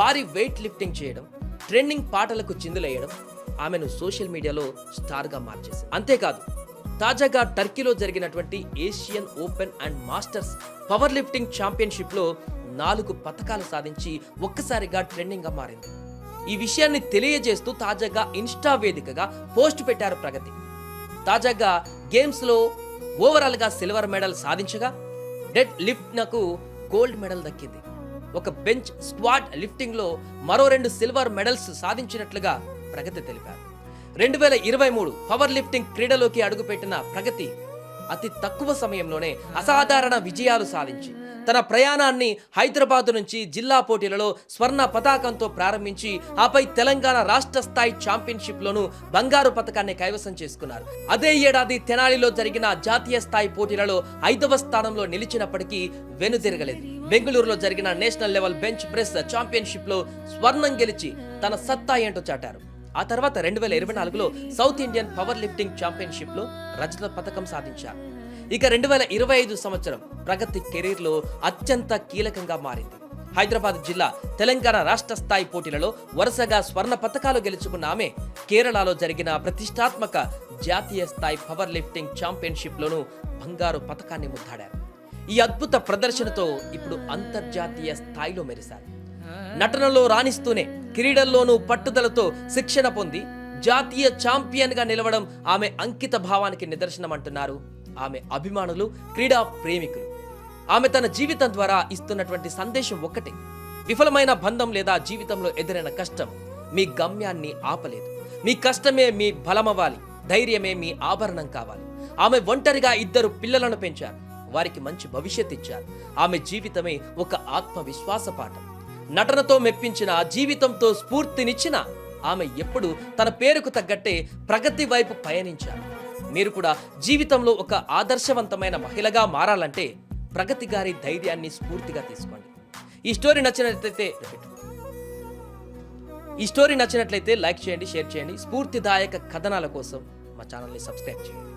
భారీ weight lifting చేయడం, trending పాటలకు చిందులేయడం ఆమెను సోషల్ మీడియాలో స్టార్గా మార్చేసింది. అంతేకాదు తాజాగా టర్కీలో జరిగినటువంటి Asian open and masters power lifting ఛాంపియన్షిప్లో 4 పతకాలు సాధించి ఒక్కసారిగా ట్రెండింగ్గా మారింది. ఈ విషయాన్ని తెలియజేస్తూ తాజాగా ఇన్స్టా వేదికగా పోస్ట్ పెట్టారు ప్రగతి. తాజాగా గేమ్స్లో ఓవరాల్గా సిల్వర్ మెడల్ సాధించగా డెడ్ లిఫ్ట్నకు గోల్డ్ మెడల్ దక్కింది. ఒక బెంచ్ స్క్వాడ్ లిఫ్టింగ్లో మరో 2 సిల్వర్ మెడల్స్ సాధించినట్లుగా ప్రగతి తెలిపారు. 2023 పవర్ లిఫ్టింగ్ క్రీడలోకి అడుగుపెట్టిన ప్రగతి అతి తక్కువ సమయంలోనే అసాధారణ విజయాలు సాధించి తన ప్రయాణాన్ని హైదరాబాద్ నుంచి జిల్లా పోటీలలో స్వర్ణ పతాకంతో ప్రారంభించి ఆపై తెలంగాణ రాష్ట్ర స్థాయి ఛాంపియన్షిప్లోనూ బంగారు పతకాన్ని కైవసం చేసుకున్నారు. అదే ఏడాది తెనాలిలో జరిగిన జాతీయ స్థాయి పోటీలలో 5వ స్థానంలో నిలిచినప్పటికీ వెనుదిరగలేదు. బెంగళూరులో జరిగిన నేషనల్ లెవెల్ బెంచ్ ప్రెస్ ఛాంపియన్షిప్లో స్వర్ణం గెలిచి తన సత్తా ఏంటో చాటారు. ఆ తర్వాత 2024లో సౌత్ ఇండియన్ పవర్ లిఫ్టింగ్ ఛాంపియన్షిప్లో రజత పతకం సాధించారు. ఇక 2025 సంవత్సరం ప్రగతి కెరీర్లో అత్యంత కీలకంగా మారింది. హైదరాబాద్ జిల్లా తెలంగాణ రాష్ట్ర స్థాయి పోటీలలో వరుసగా స్వర్ణ పతకాలు గెలుచుకున్న ఆమె కేరళలో జరిగిన ప్రతిష్టాత్మక జాతీయ స్థాయి పవర్ లిఫ్టింగ్ ఛాంపియన్షిప్లోనూ బంగారు పతకాన్ని ముద్దాడారు. ఈ అద్భుత ప్రదర్శనతో ఇప్పుడు అంతర్జాతీయ స్థాయిలో మెరిశారు. నటనలో రాణిస్తూనే క్రీడల్లోనూ పట్టుదలతో శిక్షణ పొంది జాతీయ ఛాంపియన్గా నిలవడం ఆమె అంకిత భావానికి నిదర్శనం అంటున్నారు ఆమె అభిమానులు, క్రీడా ప్రేమికులు. ఆమె తన జీవితం ద్వారా ఇస్తున్నటువంటి సందేశం ఒక్కటే: విఫలమైన బంధం లేదా జీవితంలో ఎదురైన కష్టం మీ గమ్యాన్ని ఆపలేదు. మీ కష్టమే మీ బలమవ్వాలి, ధైర్యమే మీ ఆభరణం కావాలి. ఆమె ఒంటరిగా 2 పిల్లలను పెంచారు, వారికి మంచి భవిష్యత్ ఇచ్చారు. ఆమె జీవితమే ఒక ఆత్మవిశ్వాస పాఠం. నటనతో మెప్పించిన, జీవితంతో స్ఫూర్తినిచ్చిన ఆమె ఎప్పుడు తన పేరుకు తగ్గట్టే ప్రగతి వైపు పయనించారు. మీరు కూడా జీవితంలో ఒక ఆదర్శవంతమైన మహిళగా మారాలంటే ప్రగతి గారి ధైర్యాన్ని స్ఫూర్తిగా తీసుకోండి. ఈ స్టోరీ నచ్చినట్లయితే లైక్ చేయండి, షేర్ చేయండి. స్ఫూర్తిదాయక కథనాల కోసం మా ఛానల్ని సబ్స్క్రైబ్ చేయండి.